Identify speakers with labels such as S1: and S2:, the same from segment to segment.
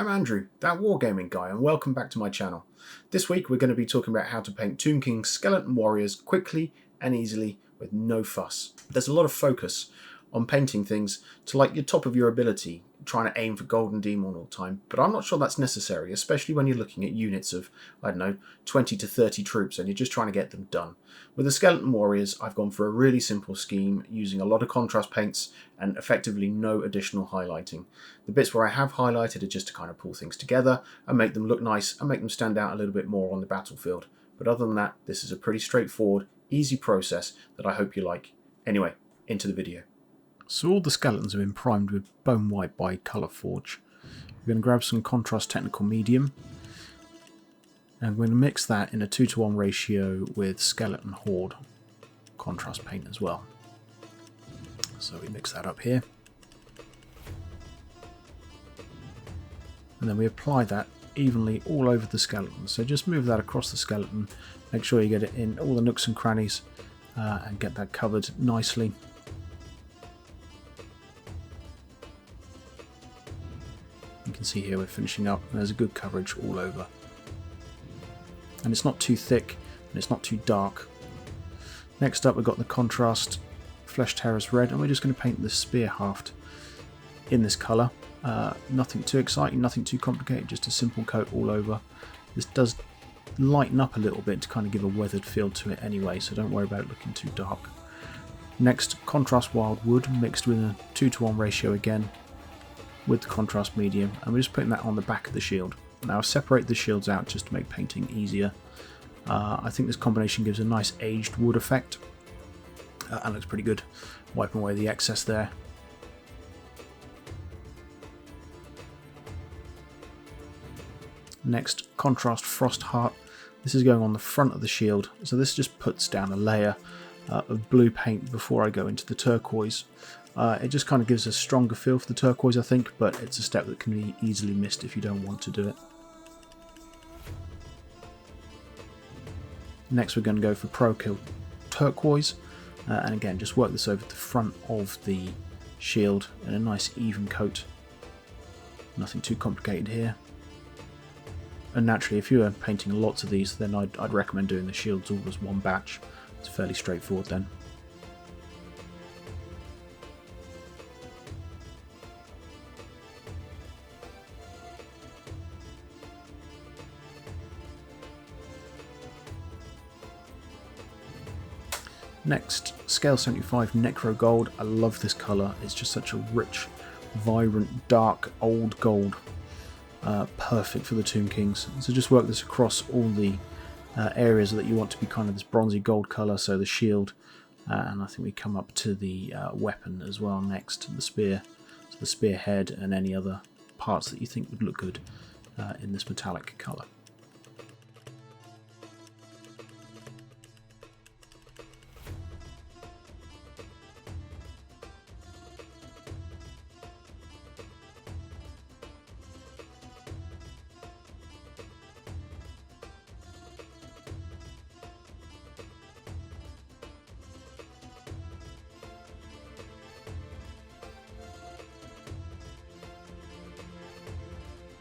S1: I'm Andrew, that Wargaming guy, and welcome back to my channel. This week we're going to be talking about how to paint Tomb King skeleton warriors quickly and easily with no fuss. There's a lot of focus on painting things to like your top of your ability, trying to aim for Golden Demon all the time, but I'm not sure that's necessary, especially when you're looking at units of, 20 to 30 troops and you're just trying to get them done. With the skeleton warriors, I've gone for a really simple scheme using a lot of contrast paints and effectively no additional highlighting. The bits where I have highlighted are just to kind of pull things together and make them look nice and make them stand out a little bit more on the battlefield. But other than that, this is a pretty straightforward, easy process that I hope you like. Anyway, into the video. So all the skeletons have been primed with Bone White by Colourforge. We're going to grab some Contrast Technical Medium and we're going to mix that in a 2:1 ratio with Skeleton Horde contrast paint as well. So we mix that up here. And then we apply that evenly all over the skeleton. So just move that across the skeleton, make sure you get it in all the nooks and crannies and get that covered nicely. You can see here we're finishing up and there's a good coverage all over. And it's not too thick and it's not too dark. Next up we've got the contrast Flesh Terrace Red, and we're just going to paint the spear haft in this colour. Nothing too exciting, nothing too complicated, just a simple coat all over. This does lighten up a little bit to kind of give a weathered feel to it anyway, so don't worry about it looking too dark. Next, contrast Wyldwood mixed with a 2:1 ratio again with the contrast medium, and we're just putting that on the back of the shield. Now I've separated the shields out just to make painting easier. I think this combination gives a nice aged wood effect and looks pretty good, wiping away the excess there. Next, contrast Frostheart. This is going on the front of the shield, so this just puts down a layer of blue paint before I go into the turquoise. It just kind of gives a stronger feel for the turquoise, I think, but it's a step that can be easily missed if you don't want to do it. Next we're going to go for Pro-Kill Turquoise, and again just work this over the front of the shield in a nice even coat. Nothing too complicated here. And naturally, if you are painting lots of these, then I'd recommend doing the shields all as one batch. It's fairly straightforward then. Next, Scale 75 Necro Gold. I love this colour. It's just such a rich, vibrant, dark, old gold. Perfect for the Tomb Kings. So just work this across all the areas that you want to be kind of this bronzy gold colour, so the shield, and I think we come up to the weapon as well next, the spear, so the spearhead and any other parts that you think would look good in this metallic colour.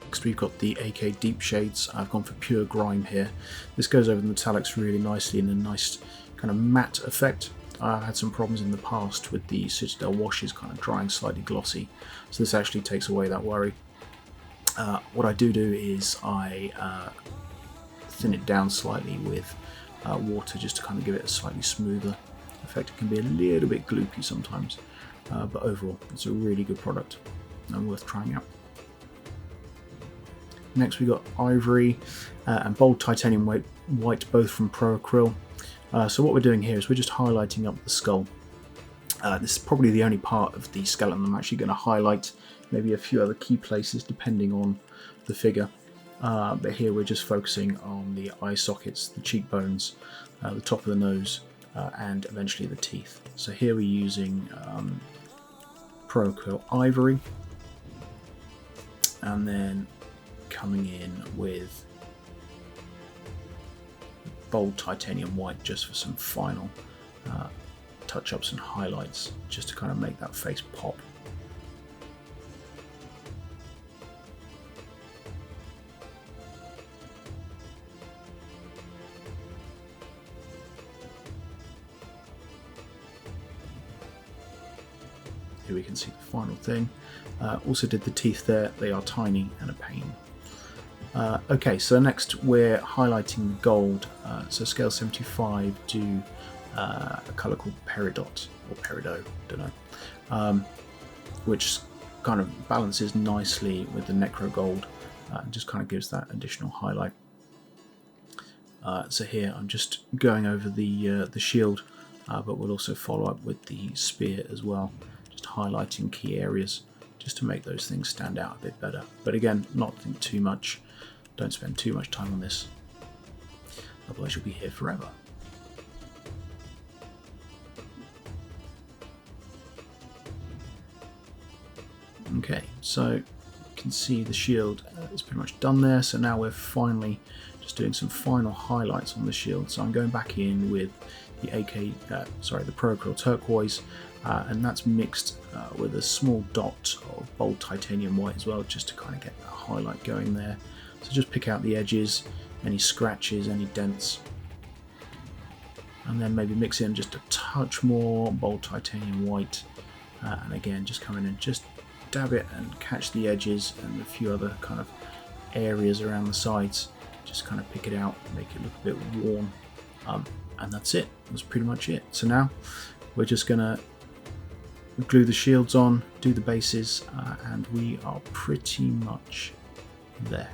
S1: Next we've got the AK Deep Shades. I've gone for pure Grime here. This goes over the metallics really nicely in a nice kind of matte effect. I've had some problems in the past with the Citadel washes kind of drying slightly glossy, so this actually takes away that worry. What I do is I thin it down slightly with water just to kind of give it a slightly smoother effect. It can be a little bit gloopy sometimes, but overall it's a really good product and worth trying out. Next we got Ivory and Bold Titanium White, both from Pro Acryl. So what we're doing here is we're just highlighting up the skull. This is probably the only part of the skeleton I'm actually going to highlight, maybe a few other key places depending on the figure. But here we're just focusing on the eye sockets, the cheekbones, the top of the nose, and eventually the teeth. So here we're using Pro Acryl Ivory, and then coming in with Bold Titanium White just for some final touch-ups and highlights, just to kind of make that face pop. here we can see the final thing. Also did the teeth there, they are tiny and a pain. Okay, so next we're highlighting the gold. So scale 75 do a colour called Peridot, or Peridot, don't know, which kind of balances nicely with the Necro gold, and just kind of gives that additional highlight. So here I'm just going over the shield, but we'll also follow up with the spear as well, just highlighting key areas just to make those things stand out a bit better. But again, not think too much, don't spend too much time on this, otherwise you'll be here forever. Okay, so you can see the shield is pretty much done there, so now we're finally just doing some final highlights on the shield. So I'm going back in with the the Acryl Turquoise, and that's mixed with a small dot of bold titanium white as well, just to kind of get that highlight going there. So just pick out the edges, any scratches, any dents, and then maybe mix in just a touch more bold titanium white, and again just come in and just dab it and catch the edges and a few other kind of areas around the sides. Just kind of pick it out, make it look a bit worn, and that's it. That's pretty much it. So now we're just gonna glue the shields on, do the bases, and we are pretty much there.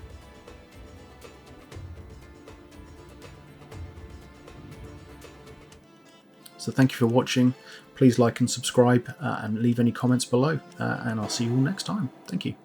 S1: So thank you for watching. Please like and subscribe, and leave any comments below, and I'll see you all next time. Thank you.